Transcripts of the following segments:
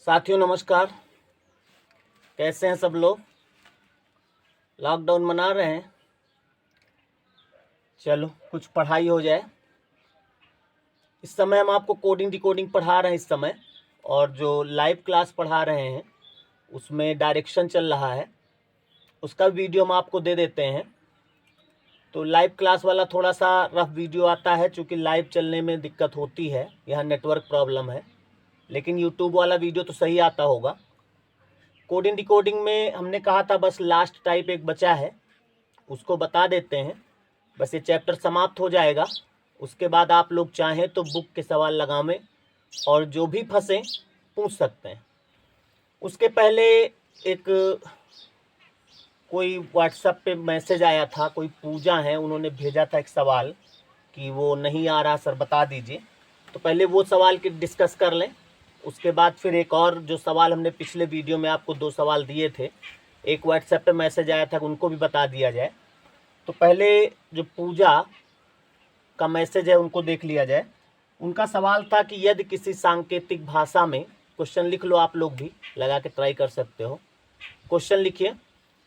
साथियों नमस्कार। कैसे हैं सब लोग? लॉकडाउन मना रहे हैं। चलो कुछ पढ़ाई हो जाए। इस समय हम आपको कोडिंग डिकोडिंग पढ़ा रहे हैं इस समय, और जो लाइव क्लास पढ़ा रहे हैं उसमें डायरेक्शन चल रहा है, उसका वीडियो हम आपको दे देते हैं। तो लाइव क्लास वाला थोड़ा सा रफ वीडियो आता है, चूँकि लाइव चलने में दिक्कत होती है, यहाँ नेटवर्क प्रॉब्लम है। लेकिन यूट्यूब वाला वीडियो तो सही आता होगा। कोडिंग डिकोडिंग में हमने कहा था बस लास्ट टाइप एक बचा है, उसको बता देते हैं। बस ये चैप्टर समाप्त हो जाएगा। उसके बाद आप लोग चाहें तो बुक के सवाल लगावें और जो भी फंसे पूछ सकते हैं। उसके पहले एक कोई व्हाट्सएप पे मैसेज आया था, कोई पूजा है, उन्होंने भेजा था एक सवाल कि वो नहीं आ रहा सर, बता दीजिए। तो पहले वो सवाल की डिस्कस कर लें। उसके बाद फिर एक और जो सवाल हमने पिछले वीडियो में आपको 2 सवाल दिए थे, एक व्हाट्सएप पे मैसेज आया था, उनको भी बता दिया जाए। तो पहले जो पूजा का मैसेज है उनको देख लिया जाए। उनका सवाल था कि यदि किसी सांकेतिक भाषा में, क्वेश्चन लिख लो, आप लोग भी लगा के ट्राई कर सकते हो। क्वेश्चन लिखिए,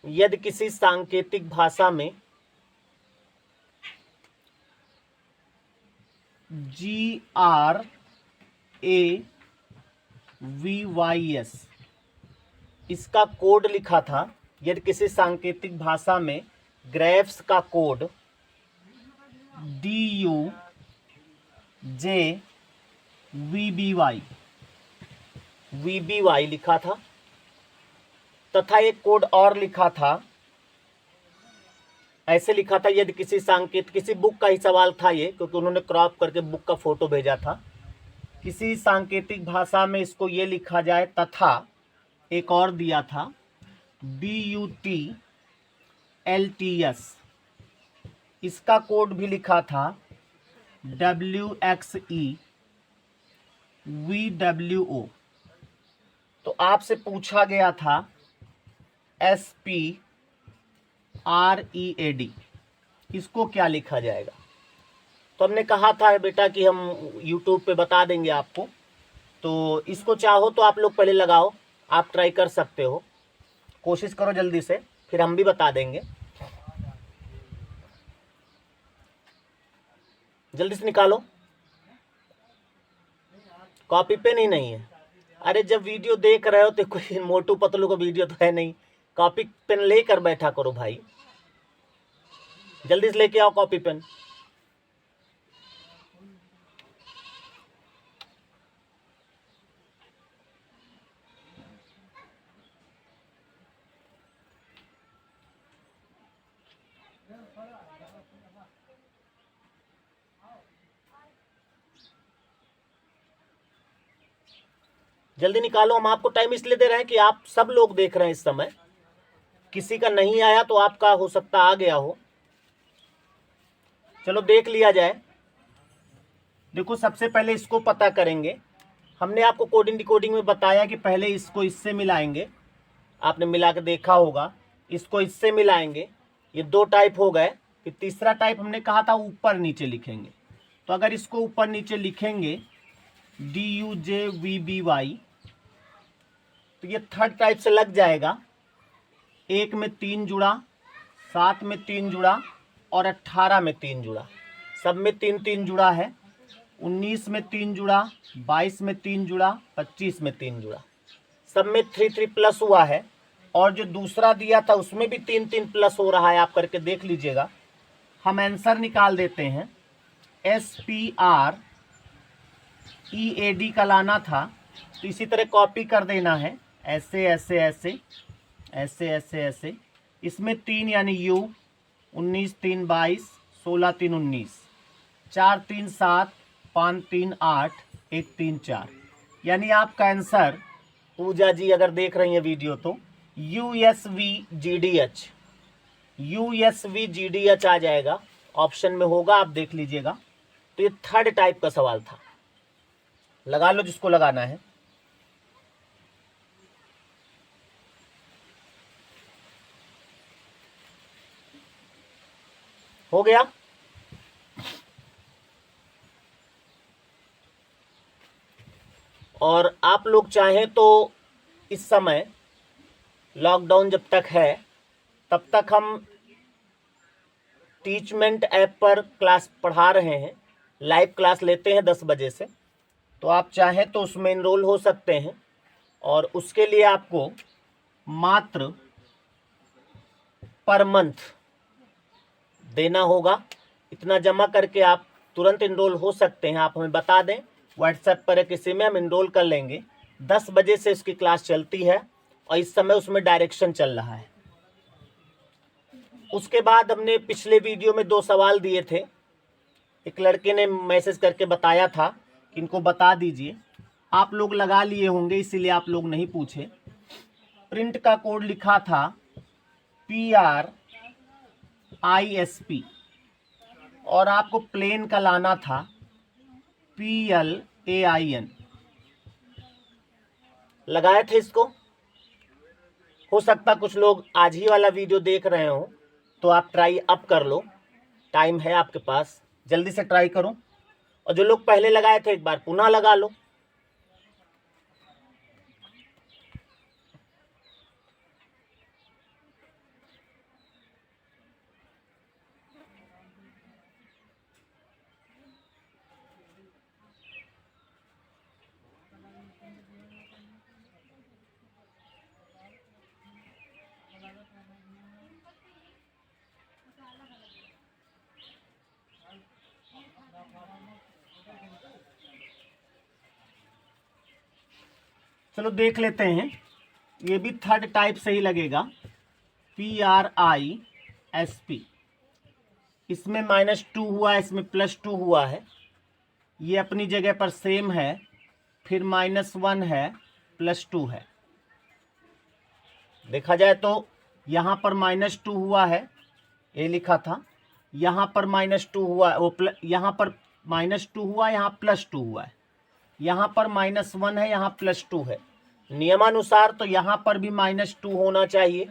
यदि किसी सांकेतिक भाषा में GRAVYS इसका कोड लिखा था। यदि किसी सांकेतिक भाषा में ग्रेव्स का कोड DUJVBY लिखा था, तथा एक कोड और लिखा था, ऐसे लिखा था, यदि किसी किसी बुक का ही सवाल था ये, क्योंकि उन्होंने क्रॉप करके बुक का फोटो भेजा था। किसी सांकेतिक भाषा में इसको ये लिखा जाए, तथा एक और दिया था DUTLTS, इसका कोड भी लिखा था WXEVWO। तो आपसे पूछा गया था SPREAD, इसको क्या लिखा जाएगा? तो हमने कहा था बेटा कि हम YouTube पे बता देंगे आपको। तो इसको चाहो तो आप लोग पहले लगाओ, आप ट्राई कर सकते हो, कोशिश करो जल्दी से, फिर हम भी बता देंगे। जल्दी से निकालो। कॉपी पेन ही नहीं है? अरे जब वीडियो देख रहे हो तो कोई मोटू पतलू का वीडियो तो है नहीं, कॉपी पेन लेकर बैठा करो भाई। जल्दी से लेके आओ कॉपी पेन। जल्दी निकालो। हम आपको टाइम इसलिए दे रहे हैं कि आप सब लोग देख रहे हैं इस समय, किसी का नहीं आया तो आपका हो सकता आ गया हो। चलो देख लिया जाए। देखो सबसे पहले इसको पता करेंगे। हमने आपको कोडिंग डिकोडिंग में बताया कि पहले इसको इससे मिलाएंगे, आपने मिला के देखा होगा। इसको इससे मिलाएंगे, ये 2 टाइप हो गए। फिर तीसरा टाइप हमने कहा था ऊपर नीचे लिखेंगे। तो अगर इसको ऊपर नीचे लिखेंगे DUJVBY, तो ये थर्ड टाइप से लग जाएगा। 1 में 3 जुड़ा, 7 में 3 जुड़ा और 18 में 3 जुड़ा, सब में 3 3 जुड़ा है। 19 में 3 जुड़ा, 22 में 3 जुड़ा, 25 में 3 जुड़ा, सब में 3 3 प्लस हुआ है। और जो दूसरा दिया था उसमें भी 3 3 प्लस हो रहा है, आप करके देख लीजिएगा। हम आंसर निकाल देते हैं। SPREAD का लाना था, तो इसी तरह कॉपी कर देना है, ऐसे ऐसे ऐसे ऐसे ऐसे ऐसे। इसमें 3 यानी U, 19 3 22, 16 3 19, 4 3 7, 5 3 8, 1 3 4, यानी आपका आंसर, पूजा जी अगर देख रही हैं वीडियो तो, USVGDH आ जाएगा, ऑप्शन में होगा, आप देख लीजिएगा। तो ये थर्ड टाइप का सवाल था। लगा लो जिसको लगाना है। हो गया? और आप लोग चाहें तो इस समय लॉकडाउन जब तक है तब तक हम टीचमेंट ऐप पर क्लास पढ़ा रहे हैं, लाइव क्लास लेते हैं 10 बजे से। तो आप चाहें तो उसमें इनरोल हो सकते हैं और उसके लिए आपको मात्र पर मंथ देना होगा। इतना जमा करके आप तुरंत इनरोल हो सकते हैं। आप हमें बता दें व्हाट्सएप पर किसी में, हम इनरोल कर लेंगे। 10 बजे से उसकी क्लास चलती है और इस समय उसमें डायरेक्शन चल रहा है। उसके बाद हमने पिछले वीडियो में 2 सवाल दिए थे। एक लड़के ने मैसेज करके बताया था कि इनको बता दीजिए। आप लोग लगा लिए होंगे इसीलिए आप लोग नहीं पूछे। प्रिंट का कोड लिखा था PRISP और आपको प्लेन का लाना था PLAIN। लगाए थे इसको। हो सकता कुछ लोग आज ही वाला वीडियो देख रहे हो तो आप ट्राई अब कर लो, टाइम है आपके पास, जल्दी से ट्राई करो। और जो लोग पहले लगाए थे एक बार पुनः लगा लो। चलो देख लेते हैं। ये भी थर्ड टाइप से ही लगेगा, PRISP। इसमें -2 हुआ है, इसमें +2 हुआ है। ये अपनी जगह पर सेम है, फिर -1 है, +2 है। देखा जाए तो यहाँ पर -2 हुआ है, ये लिखा था। यहाँ पर -2 हुआ, यहाँ पर -2 हुआ, यहाँ +2 हुआ है। यहाँ पर -1 है, यहाँ +2 है। नियमानुसार तो यहाँ पर भी -2 होना चाहिए,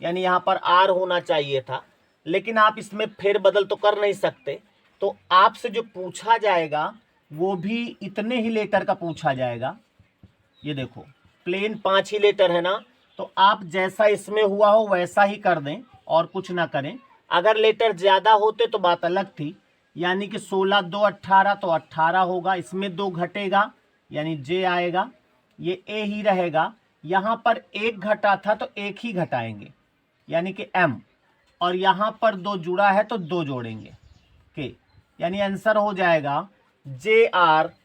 यानी यहाँ पर R होना चाहिए था। लेकिन आप इसमें फेरबदल तो कर नहीं सकते, तो आपसे जो पूछा जाएगा वो भी इतने ही लेटर का पूछा जाएगा। ये देखो प्लेन 5 ही लेटर है ना, तो आप जैसा इसमें हुआ हो वैसा ही कर दें और कुछ ना करें। अगर लेटर ज़्यादा होते तो बात अलग थी, यानी कि 16 2 18 तो 18 होगा। इसमें 2 घटेगा यानी J आएगा, ये A ही रहेगा। यहाँ पर 1 घटा था तो 1 ही घटाएंगे यानी कि M, और यहाँ पर 2 जुड़ा है तो 2 जोड़ेंगे K, यानी आंसर हो जाएगा JRAMK।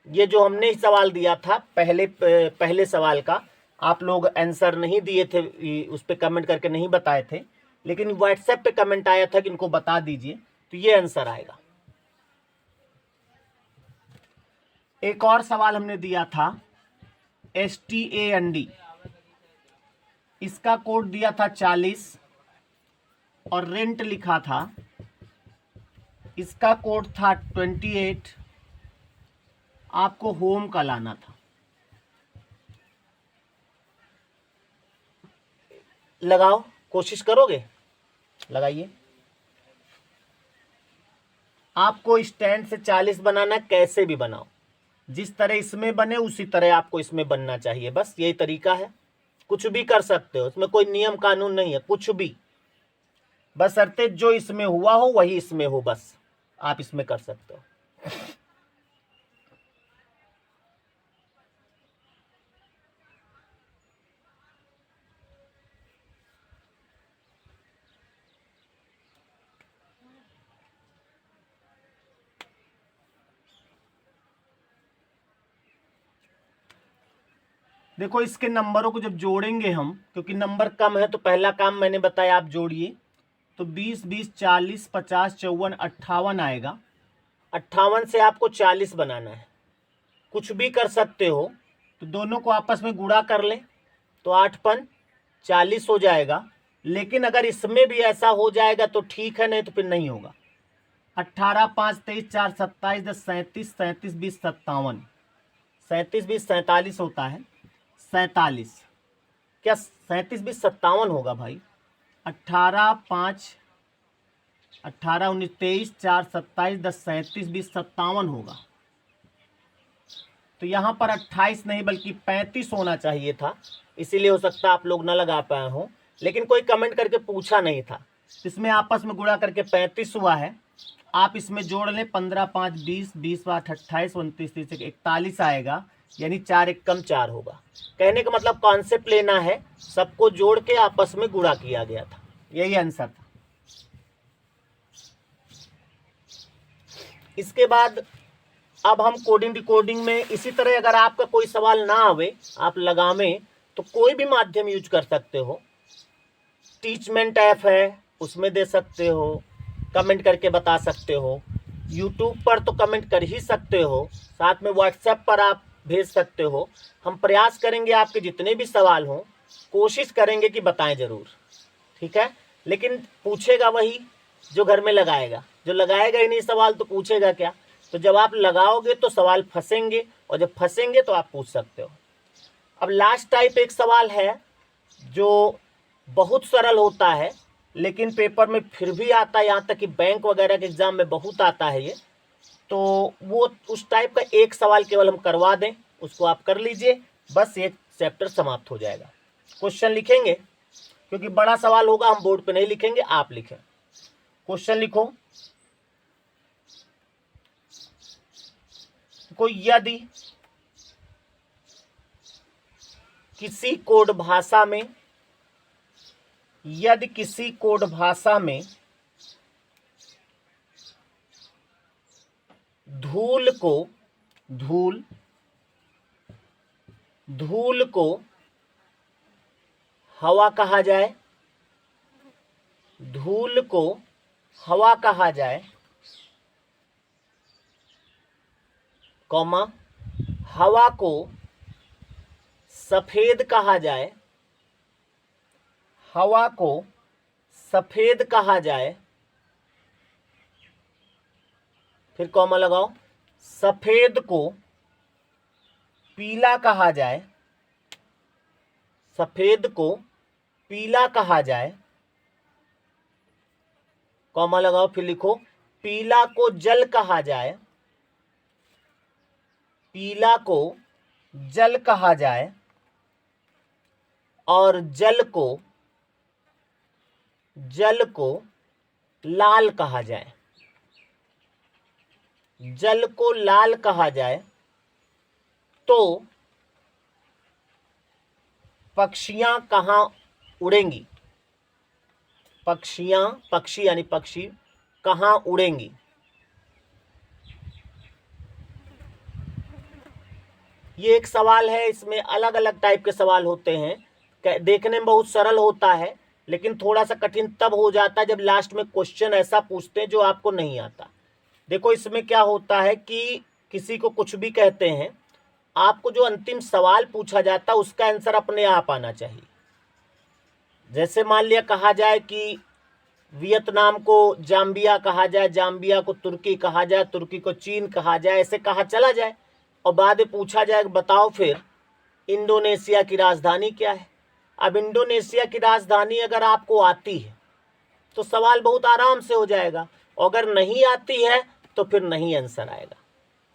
ये जो हमने सवाल दिया था पहले सवाल का, आप लोग आंसर नहीं दिए थे, उस पर कमेंट करके नहीं बताए थे, लेकिन व्हाट्सएप पे कमेंट आया था कि इनको बता दीजिए, तो ये आंसर आएगा। एक और सवाल हमने दिया था STAND, इसका कोड दिया था 40 और रेंट लिखा था, इसका कोड था 28। आपको होम का लाना था। लगाओ, कोशिश करोगे, लगाइए। आपको स्टैंड से 40 बनाना, कैसे भी बनाओ, जिस तरह इसमें बने उसी तरह आपको इसमें बनना चाहिए, बस यही तरीका है। कुछ भी कर सकते हो, इसमें कोई नियम कानून नहीं है, कुछ भी, बशर्ते जो इसमें हुआ हो वही इसमें हो, बस आप इसमें कर सकते हो। देखो इसके नंबरों को जब जोड़ेंगे हम, क्योंकि नंबर कम है तो पहला काम मैंने बताया आप जोड़िए, तो 20 20 40 50 54 58 आएगा। 58 से आपको 40 बनाना है। कुछ भी कर सकते हो, तो दोनों को आपस में गुणा कर लें तो 8 पन 40 हो जाएगा। लेकिन अगर इसमें भी ऐसा हो जाएगा तो ठीक है, नहीं तो फिर नहीं होगा। 18 5 23 4 27 10 37 37 20 57, 37 20 47 होता है, 47, क्या 37 20 57 होगा भाई? 18 5 18, 19, 23, 4, 27, 10, 37, 20, 57 होगा। तो यहाँ पर 28 नहीं बल्कि 35 होना चाहिए था, इसीलिए हो सकता है आप लोग ना लगा पाए हों, लेकिन कोई कमेंट करके पूछा नहीं था। इसमें आपस में गुणा करके 35 हुआ है। आप इसमें जोड़ लें 15, 5, 20, 20, 8, 28, 29, 30, 41 आएगा, यानी 4 एक कम 4 होगा। कहने का मतलब कॉन्सेप्ट लेना है, सबको जोड़ के आपस में गुणा किया गया था, यही आंसर था। इसके बाद अब हम कोडिंग डिकोडिंग में इसी तरह अगर आपका कोई सवाल ना आवे, आप लगावें तो कोई भी माध्यम यूज कर सकते हो। टीचमेंट ऐप है, उसमें दे सकते हो, कमेंट करके बता सकते हो। यूट्यूब पर तो कमेंट कर ही सकते हो, साथ में व्हाट्सएप पर आप भेज सकते हो। हम प्रयास करेंगे आपके जितने भी सवाल हों, कोशिश करेंगे कि बताएं ज़रूर, ठीक है। लेकिन पूछेगा वही जो घर में लगाएगा, जो लगाएगा ही नहीं सवाल तो पूछेगा क्या। तो जब आप लगाओगे तो सवाल फंसेंगे, और जब फंसेंगे तो आप पूछ सकते हो। अब लास्ट टाइप एक सवाल है जो बहुत सरल होता है, लेकिन पेपर में फिर भी आता है, यहाँ तक कि बैंक वगैरह के एग्जाम में बहुत आता है ये। तो वो उस टाइप का एक सवाल केवल हम करवा दें, उसको आप कर लीजिए, बस एक चैप्टर समाप्त हो जाएगा। क्वेश्चन लिखेंगे, क्योंकि बड़ा सवाल होगा, हम बोर्ड पे नहीं लिखेंगे, आप लिखें। क्वेश्चन लिखो, यदि किसी कोड भाषा में धूल को हवा कहा जाए, धूल को हवा कहा जाए, कॉमा हवा को सफेद कहा जाए, हवा को सफेद कहा जाए, फिर कॉमा लगाओ, सफेद को पीला कहा जाए, सफेद को पीला कहा जाए, कॉमा लगाओ, फिर लिखो पीला को जल कहा जाए, पीला को जल कहा जाए, और जल को लाल कहा जाए, जल को लाल कहा जाए। तो पक्षियां कहाँ उड़ेंगी, पक्षी यानी पक्षी कहाँ उड़ेंगी। ये एक सवाल है, इसमें अलग अलग टाइप के सवाल होते हैं। देखने में बहुत सरल होता है, लेकिन थोड़ा सा कठिन तब हो जाता है जब लास्ट में क्वेश्चन ऐसा पूछते हैं जो आपको नहीं आता। देखो इसमें क्या होता है कि किसी को कुछ भी कहते हैं, आपको जो अंतिम सवाल पूछा जाता है उसका आंसर अपने आप आना चाहिए। जैसे मान लिया कहा जाए कि वियतनाम को जाम्बिया कहा जाए, जाम्बिया को तुर्की कहा जाए, तुर्की को चीन कहा जाए, ऐसे कहा चला जाए, और बाद में पूछा जाए बताओ फिर इंडोनेशिया की राजधानी क्या है। अब इंडोनेशिया की राजधानी अगर आपको आती है तो सवाल बहुत आराम से हो जाएगा, अगर नहीं आती है तो फिर नहीं आंसर आएगा।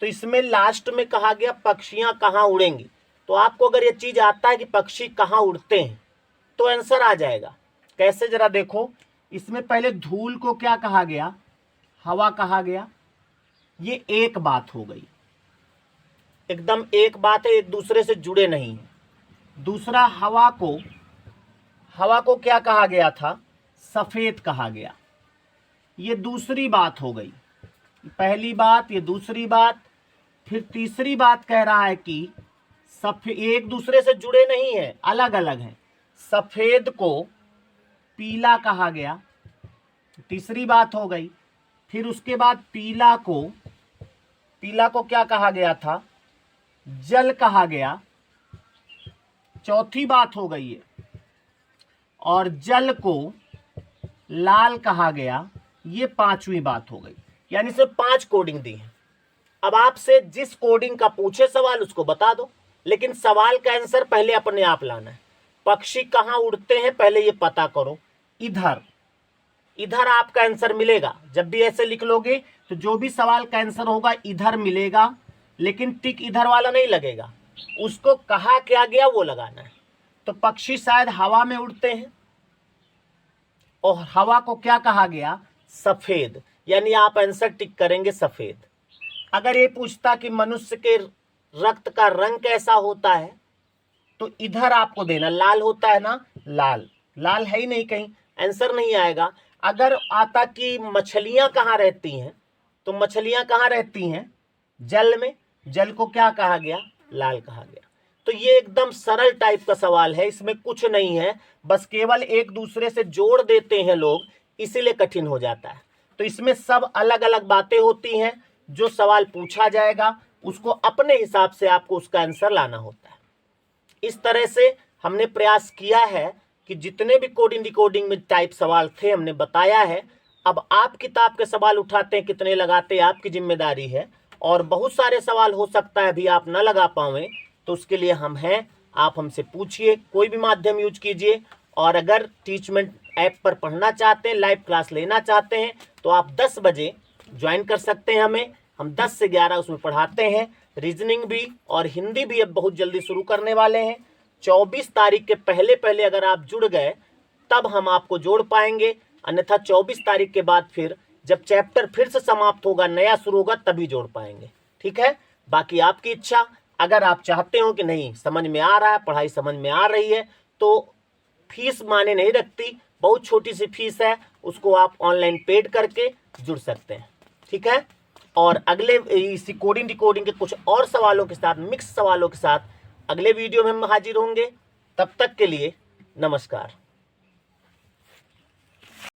तो इसमें लास्ट में कहा गया पक्षियां कहाँ उड़ेंगी, तो आपको अगर ये चीज आता है कि पक्षी कहाँ उड़ते हैं तो आंसर आ जाएगा। कैसे जरा देखो, इसमें पहले धूल को क्या कहा गया, हवा कहा गया, ये एक बात हो गई, एकदम एक बात है, एक दूसरे से जुड़े नहीं है। दूसरा हवा को क्या कहा गया था, सफेद कहा गया, ये दूसरी बात हो गई। पहली बात, ये दूसरी बात, फिर तीसरी बात कह रहा है कि सफेद एक दूसरे से जुड़े नहीं है, अलग अलग हैं। सफेद को पीला कहा गया, तीसरी बात हो गई। फिर उसके बाद पीला को क्या कहा गया था, जल कहा गया, चौथी बात हो गई है। और जल को लाल कहा गया, ये पांचवी बात हो गई। यानी सिर्फ 5 कोडिंग दी है। अब आपसे जिस कोडिंग का पूछे सवाल उसको बता दो, लेकिन सवाल का आंसर पहले अपने आप लाना है। पक्षी कहाँ उड़ते हैं पहले ये पता करो, इधर इधर आपका आंसर मिलेगा। जब भी ऐसे लिख लोगे तो जो भी सवाल का आंसर होगा इधर मिलेगा, लेकिन टिक इधर वाला नहीं लगेगा, उसको कहा क्या गया वो लगाना है। तो पक्षी शायद हवा में उड़ते हैं, और हवा को क्या कहा गया? सफेद, यानी आप आंसर टिक करेंगे सफेद। अगर ये पूछता कि मनुष्य के रक्त का रंग कैसा होता है, तो इधर आपको देना, लाल होता है ना, लाल, लाल है ही नहीं कहीं, आंसर नहीं आएगा। अगर आता कि मछलियां कहाँ रहती हैं, तो मछलियां कहाँ रहती हैं? जल में, जल को क्या कहा गया? लाल कहा गया। तो ये एकदम सरल टाइप का सवाल है, इसमें कुछ नहीं है, बस केवल एक दूसरे से जोड़ देते हैं लोग, इसीलिए कठिन हो जाता है। तो इसमें सब अलग अलग बातें होती हैं, जो सवाल पूछा जाएगा उसको अपने हिसाब से आपको उसका आंसर लाना होता है। इस तरह से हमने प्रयास किया है कि जितने भी कोडिंग डिकोडिंग में टाइप सवाल थे हमने बताया है। अब आप किताब के सवाल उठाते हैं, कितने लगाते हैं आपकी जिम्मेदारी है, और बहुत सारे सवाल हो सकता है अभी आप न लगा पाएं, तो उसके लिए हम हैं, आप हमसे पूछिए, कोई भी माध्यम यूज कीजिए। और अगर टीचमेंट ऐप पर पढ़ना चाहते हैं, लाइव क्लास लेना चाहते हैं, तो आप 10 बजे ज्वाइन कर सकते हैं हमें। हम 10 से 11 उसमें पढ़ाते हैं, रीजनिंग भी और हिंदी भी अब बहुत जल्दी शुरू करने वाले हैं। 24 तारीख के पहले पहले अगर आप जुड़ गए तब हम आपको जोड़ पाएंगे, अन्यथा 24 तारीख के बाद फिर जब चैप्टर फिर से समाप्त होगा, नया शुरू होगा, तभी जोड़ पाएंगे। ठीक है, बाकी आपकी इच्छा। अगर आप चाहते हो कि नहीं समझ में आ रहा है, पढ़ाई समझ में आ रही है, तो फीस माने नहीं रखती, बहुत छोटी सी फीस है, उसको आप ऑनलाइन पेड करके जुड़ सकते हैं। ठीक है, और अगले इसी कोडिंग डिकोडिंग के कुछ और सवालों के साथ, मिक्स सवालों के साथ अगले वीडियो में हम हाजिर होंगे। तब तक के लिए नमस्कार।